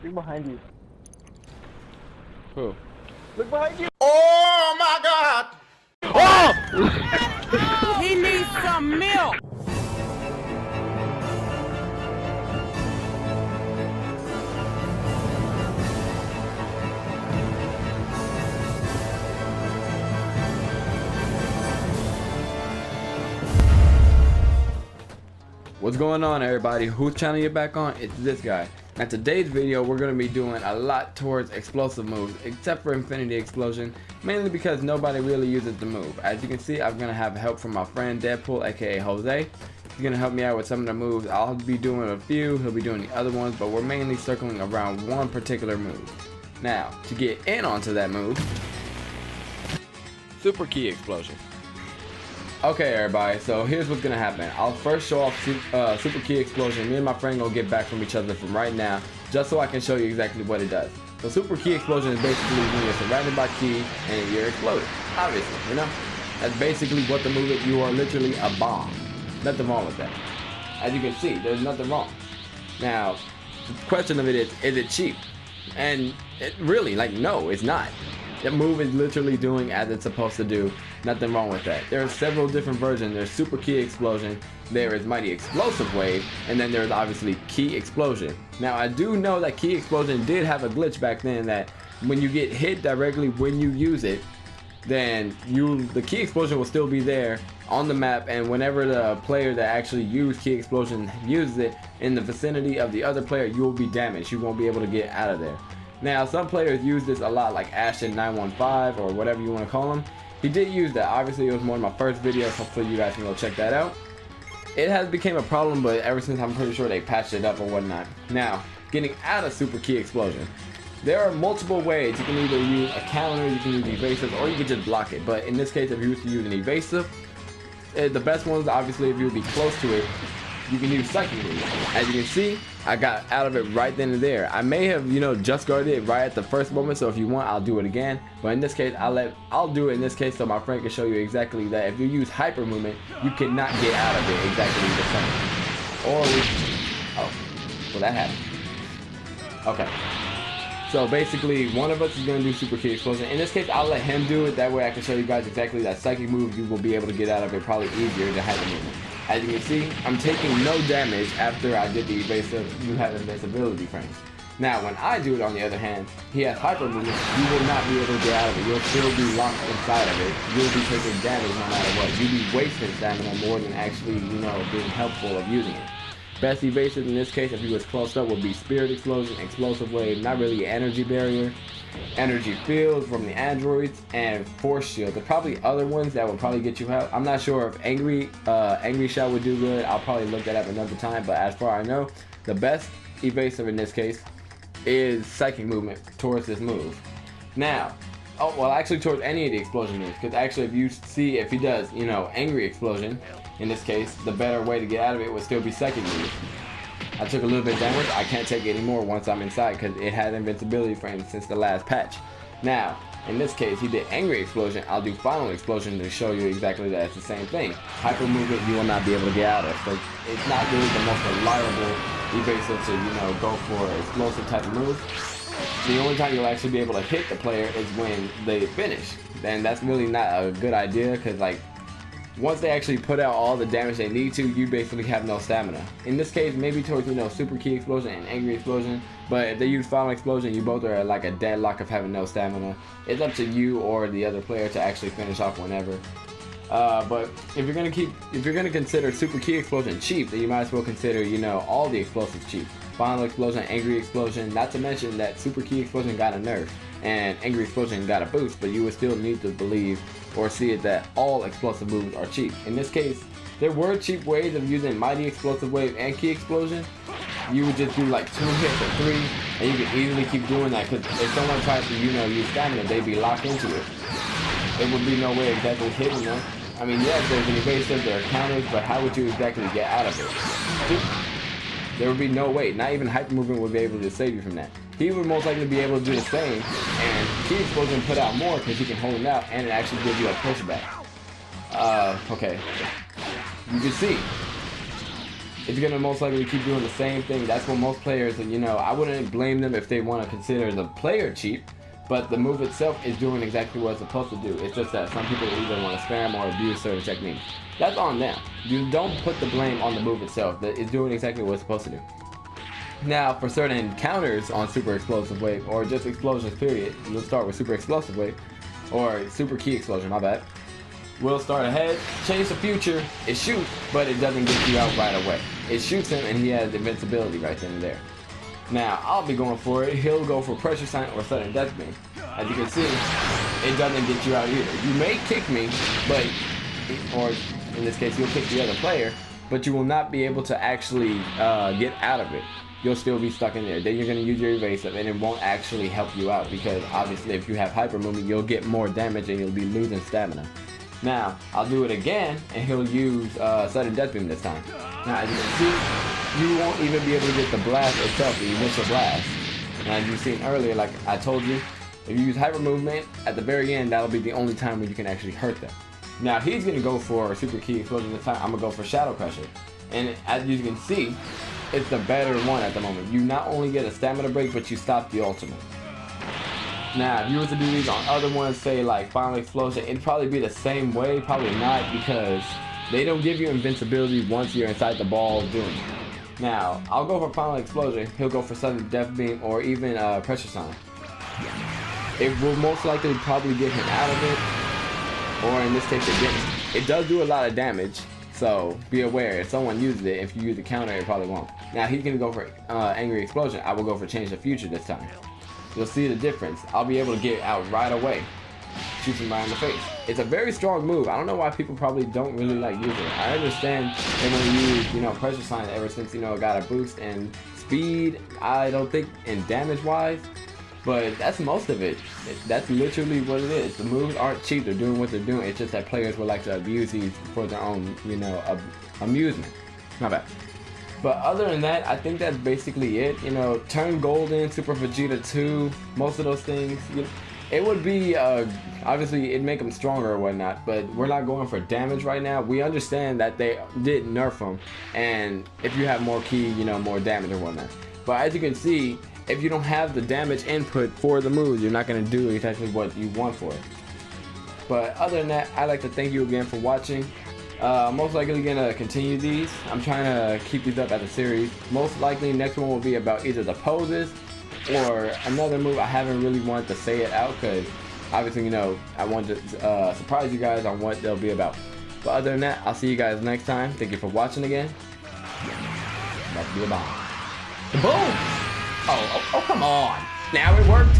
Look behind you. Who? Look behind you. Oh my God! Oh! He needs some milk. What's going on, everybody? Whose channel you back on? It's this guy. Now today's video we're going to be doing a lot towards explosive moves, except for Infinity Explosion, mainly because nobody really uses the move. As you can see, I'm going to have help from my friend Deadpool, aka Jose. He's going to help me out with some of the moves. I'll be doing a few, he'll be doing the other ones, but we're mainly circling around one particular move. Now, to get in onto that move, Super Key Explosion. Okay, everybody, so here's what's gonna happen. I'll first show off Super Key Explosion. Me and my friend gonna get back from each other from right now, just so I can show you exactly what it does. So Super Key Explosion is basically when you're surrounded by key and you're exploded. Obviously, you know? That's basically what the move is. You are literally a bomb. Nothing wrong with that. As you can see, there's nothing wrong. Now, the question of it is it cheap? And it really, like, no, it's not. That move is literally doing as it's supposed to do. Nothing wrong with that. There are several different versions. There's Super Key Explosion, there is Mighty Explosive Wave, and then there's obviously Key Explosion. Now I do know that Key Explosion did have a glitch back then that when you get hit directly when you use it, then the Key Explosion will still be there on the map, and whenever the player that actually used Key Explosion uses it in the vicinity of the other player, you will be damaged. You won't be able to get out of there. Now, some players use this a lot, like Ashton915 or whatever you want to call him. He did use that. Obviously, it was one of my first videos. Hopefully, you guys can go check that out. It has become a problem, but ever since, I'm pretty sure they patched it up or whatnot. Now, getting out of Super Key Explosion. There are multiple ways. You can either use a counter, you can use evasive, or you can just block it. But in this case, if you used to use an evasive, the best ones, obviously, if you would be close to it, you can use Psychic Moves. As you can see, I got out of it right then and there. I may have, just guarded it right at the first moment, so if you want, I'll do it again. But in this case, I'll do it in this case so my friend can show you exactly that if you use Hyper Movement, you cannot get out of it exactly the same. Oh, well that happened. Okay. So basically, one of us is going to do Super Key Explosion. In this case, I'll let him do it. That way I can show you guys exactly that Psychic Move. You will be able to get out of it probably easier than Hyper Movement. As you can see, I'm taking no damage after I did the evasive. You have invincibility frames. Now, when I do it, on the other hand, he has Hyper Movement. You will not be able to get out of it. You'll still be locked inside of it. You'll be taking damage no matter what. You'll be wasting stamina more than actually, being helpful of using it. Best evasive in this case, if he was close up, would be Spirit Explosion, Explosive Wave, not really Energy Barrier, Energy Field from the androids, and Force Shield. There's probably other ones that would probably get you out. I'm not sure if Angry Shot would do good. I'll probably look that up another time, but as far as I know, the best evasive in this case is Psychic Movement towards this move. Now, actually towards any of the explosion moves, because actually if you see, if he does, Angry Explosion, in this case, the better way to get out of it would still be Psychic Move. I took a little bit of damage. I can't take it anymore once I'm inside because it had invincibility frames since the last patch. Now, in this case, he did Angry Explosion. I'll do Final Explosion to show you exactly that it's the same thing. Hyper Movement, you will not be able to get out of. So it's not really the most reliable evasive to, go for an explosive type of move. The only time you'll actually be able to hit the player is when they finish. And that's really not a good idea because, once they actually put out all the damage they need to, you basically have no stamina. In this case, maybe towards, Super Key Explosion and Angry Explosion, but if they use Final Explosion, you both are like a deadlock of having no stamina. It's up to you or the other player to actually finish off whenever. But if you're gonna consider Super Key Explosion cheap, then you might as well consider, all the explosives cheap. Final Explosion, Angry Explosion, not to mention that Super Key Explosion got a nerf and Angry Explosion got a boost, but you would still need to believe or see it that all explosive moves are cheap. In this case, there were cheap ways of using Mighty Explosive Wave and Key Explosion. You would just do like 2 hits or 3, and you could easily keep doing that because if someone tries to, use stamina, they'd be locked into it. There would be no way exactly hitting them. I mean, yes, there's an evasive, there are counters, but how would you exactly get out of it? There would be no way. Not even Hyper Movement would be able to save you from that. He would most likely be able to do the same, and Key Explosion put out more because he can hold it out, and it actually gives you a pushback. Okay. You can see. it's gonna most likely keep doing the same thing. That's what most players, you know, I wouldn't blame them if they want to consider the player cheap, but the move itself is doing exactly what it's supposed to do. It's just that some people either want to spam or abuse certain techniques. That's on them. You don't put the blame on the move itself. That it's doing exactly what it's supposed to do. Now, for certain counters on Super Explosive Wave, or just explosions period, we'll start with Super Explosive Wave, or Super Key Explosion, my bad. We'll start ahead, change the future, it shoots, but it doesn't get you out right away. It shoots him and he has invincibility right then and there. Now, I'll be going for it. He'll go for Pressure Sign or Sudden Death Beam. As you can see, it doesn't get you out either. You may kick me, but, or in this case, you'll kick the other player, but you will not be able to actually get out of it. You'll still be stuck in there. Then you're going to use your evasive and it won't actually help you out because obviously if you have hyper movement, you'll get more damage and you'll be losing stamina. Now, I'll do it again and he'll use Sudden Death Beam this time. Now, as you can see, you won't even be able to get the blast itself, the initial blast. Now, as you've seen earlier, like I told you, if you use hyper movement, at the very end, that'll be the only time when you can actually hurt them. Now, he's going to go for Super Key Explosion this time. I'm going to go for Shadow Pressure. And as you can see, it's the better one at the moment. You not only get a stamina break, but you stop the ultimate. Now, if you were to do these on other ones, say like Final Explosion, it'd probably be the same way. Probably not, because they don't give you invincibility once you're inside the ball doing it. Now, I'll go for Final Explosion. He'll go for Sudden Death Beam or even Pressure Sign. It will most likely probably get him out of it, or in this case, it didn't. It does do a lot of damage. So be aware, if someone uses it, if you use the counter, it probably won't. Now he's gonna go for Angry Explosion. I will go for Change the Future this time. You'll see the difference. I'll be able to get out right away. Shoots him right in the face. It's a very strong move. I don't know why people probably don't really like using it. I understand they want to use, you know, Pressure Sign ever since, you know, it got a boost in speed. I don't think in damage wise, but that's most of it. That's literally what it is. The moves aren't cheap. They're doing what they're doing. It's just that players would like to abuse these for their own, you know, amusement. Not bad. But other than that, I think that's basically it. You know, turn Golden, Super Vegeta 2, most of those things. You know, it would be, obviously, it'd make them stronger or whatnot, but we're not going for damage right now. We understand that they did nerf them, and if you have more ki, you know, more damage or whatnot. But as you can see, if you don't have the damage input for the moves, you're not going to do exactly what you want for it. But other than that, I'd like to thank you again for watching. Most likely going to continue these. I'm trying to keep these up as a series. Most likely next one will be about either the poses or another move. I haven't really wanted to say it out because obviously, you know, I want to surprise you guys on what they'll be about. But other than that, I'll see you guys next time. Thank you for watching again. About to be a bomb. Boom! Oh, come on. Now it worked.